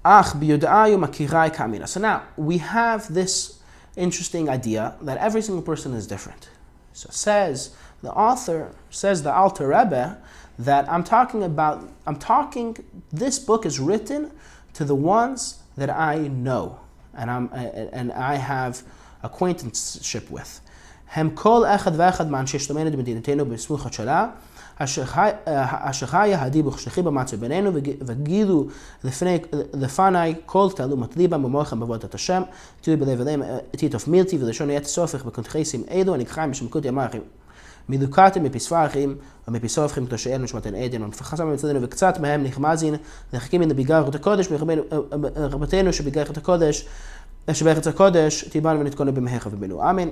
So now we have this interesting idea that every single person is different. So says the author, says the Alter Rebbe, that this book is written to the ones that I know and I have acquaintanceship with. Hem kol echad ve'echad ma'anshe shlomeinu b'medinatenu b'smuchat shela, asher chaya hadibuch shechi b'matzu b'neinu v'gilu lefanai kol ta'lumat libam b'mochem b'avodat Hashem tui b'lev aleim titof milti v'leshon yet sofich b'kontchesim eidu anikchaim b'shemkut yamachim מדוקתם מפספחים ומפסופחים קדושיהם נשמתן עדן ונפחסם מצדנו וקצת מהם נחמזין נחכים מן בגרת הקודש מרבתנו שבגרת הקודש שבארץ הקודש תיבן ונתכונן במהרה ובנו. Amen.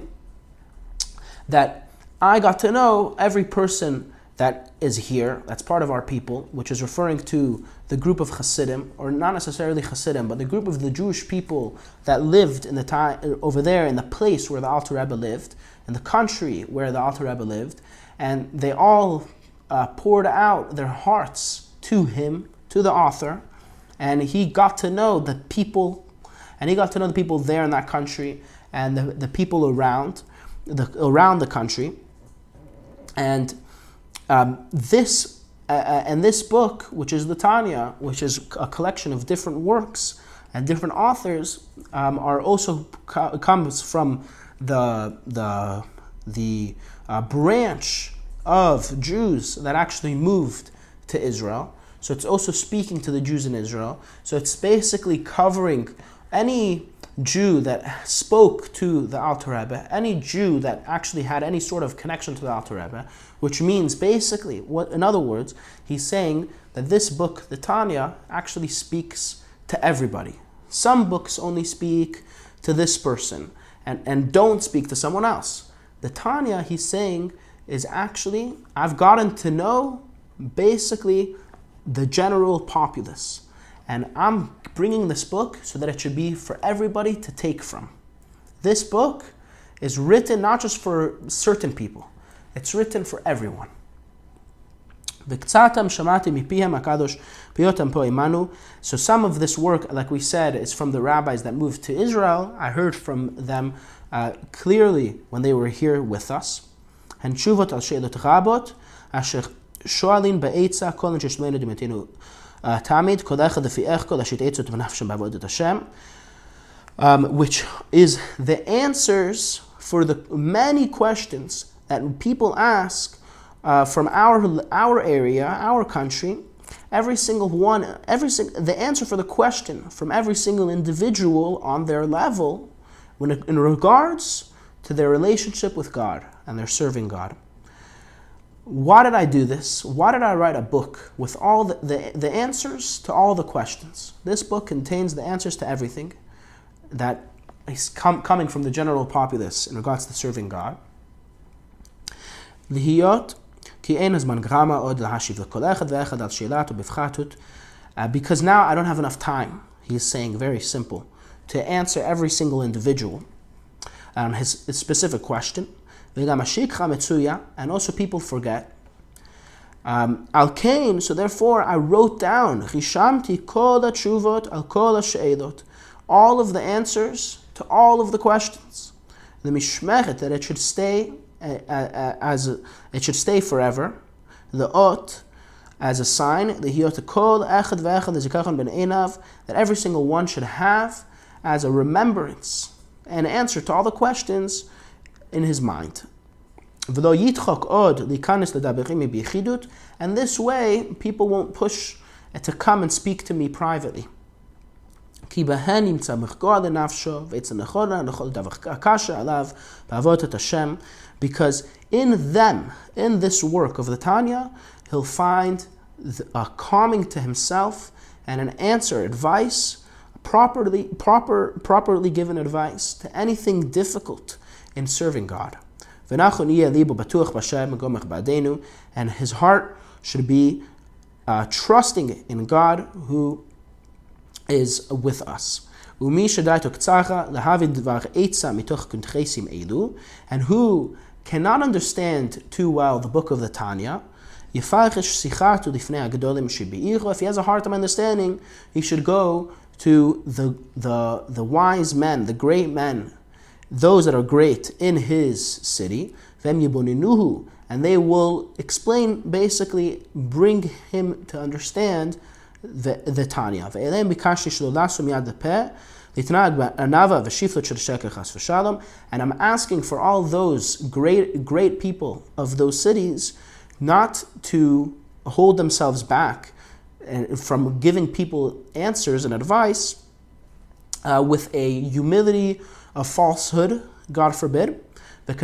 That I got to know every person that is here, that's part of our people, which is referring to the group of Hasidim, or not necessarily Hasidim, but the group of the Jewish people that lived in the time over there in the place where the Alter Rebbe lived, in the country where the Alter Rebbe lived, and they all poured out their hearts to him, to the author, and he got to know the people, and he got to know the people there in that country, and the people around the country, and this book, which is the Tanya, which is a collection of different works and different authors, are also comes from the branch of Jews that actually moved to Israel. So it's also speaking to the Jews in Israel. So it's basically covering any Jew that spoke to the Alter Rebbe, any Jew that actually had any sort of connection to the Alter Rebbe, which means basically, in other words, he's saying that this book, the Tanya, actually speaks to everybody. Some books only speak to this person and don't speak to someone else. The Tanya, he's saying, is actually, I've gotten to know basically the general populace. And I'm bringing this book so that it should be for everybody to take from. This book is written not just for certain people, it's written for everyone. So some of this work, like we said, is from the rabbis that moved to Israel. I heard from them clearly when they were here with us. And tshuvot al she'elot rabot asher shoalin ba'etza kol anshe shlomeinu dimatenu tamid kol echad lefi echko lashit etzot v'nafshem b'avodat Hashem, which is the answers for the many questions that people ask from our area, our country. Every single one, the answer for the question from every single individual on their level, in regards to their relationship with God and their serving God. Why did I do this? Why did I write a book with all the answers to all the questions? This book contains the answers to everything that is coming from the general populace in regards to serving God. Because now I don't have enough time, he's saying, very simple, to answer every single individual on his specific question. And also people forget. So therefore I wrote down all of the answers to all of the questions. The mishmeret, that it should stay it should stay forever. The ot, as a sign, that every single one should have as a remembrance, an answer to all the questions in his mind. And this way, people won't push to come and speak to me privately. Because in them, in this work of the Tanya, he'll find a calming to himself and an answer, advice, properly given advice to anything difficult in serving God. And his heart should be trusting in God who is with us. And who cannot understand too well the book of the Tanya, if he has a hard time understanding, he should go to the wise men, the great men, those that are great in his city, and they will explain, basically bring him to understand the Tanya. And I'm asking for all those great people of those cities not to hold themselves back from giving people answers and advice with a humility of falsehood, God forbid. As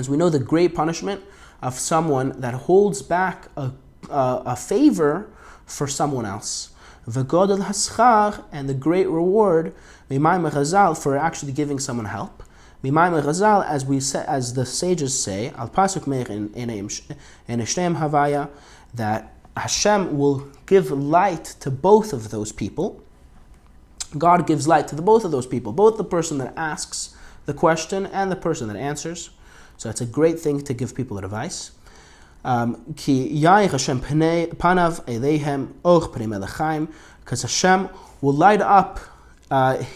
we know, the great punishment of someone that holds back a favor for someone else. And the great reward for actually giving someone help. As the sages say, Al Pasuk Meir in Shtem Havaya, that Hashem will give light to both of those people. God gives light to both of those people, both the person that asks the question and the person that answers. So it's a great thing to give people advice. Because Hashem will light up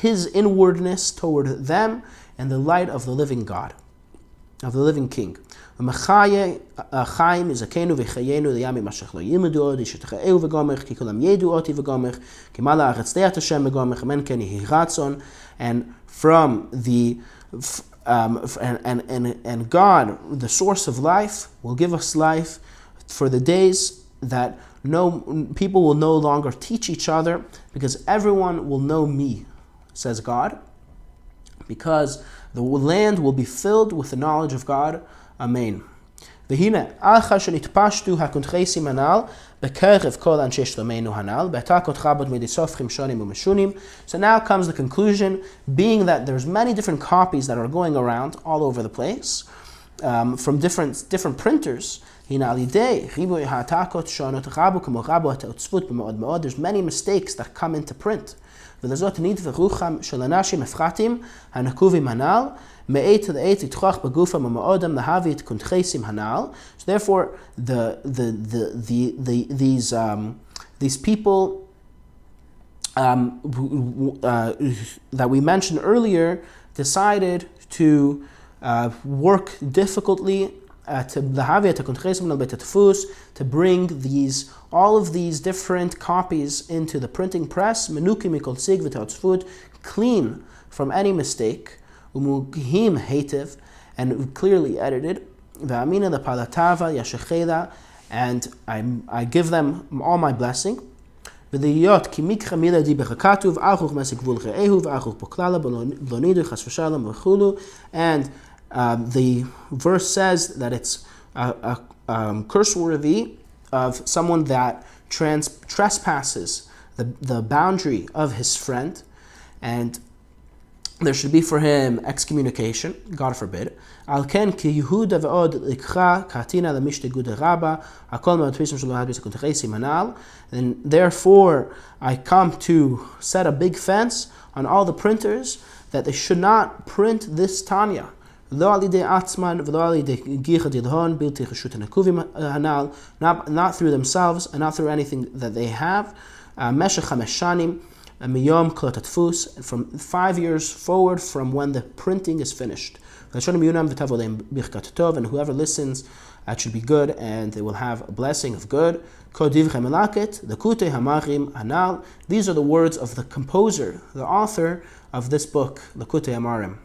his inwardness toward them and the light of the living God, of the living King. And from the and God, the source of life, will give us life for the days that people will no longer teach each other, because everyone will know me, says God, because the land will be filled with the knowledge of God. Amen. So now comes the conclusion, being that there's many different copies that are going around all over the place, from different printers. There's many mistakes that come into print. So therefore, these people that we mentioned earlier decided to work difficultly to bring all of these different copies into the printing press, clean from any mistake, and clearly edited, and I give them all my blessing. And the verse says that it's curse-worthy of someone that trespasses the boundary of his friend, and there should be for him excommunication, God forbid. And therefore, I come to set a big fence on all the printers that they should not print this Tanya. Not through themselves and not through anything that they have. From 5 years forward from when the printing is finished. And whoever listens, that should be good, and they will have a blessing of good. These are the words of the composer, the author of this book, Likutei Amarim.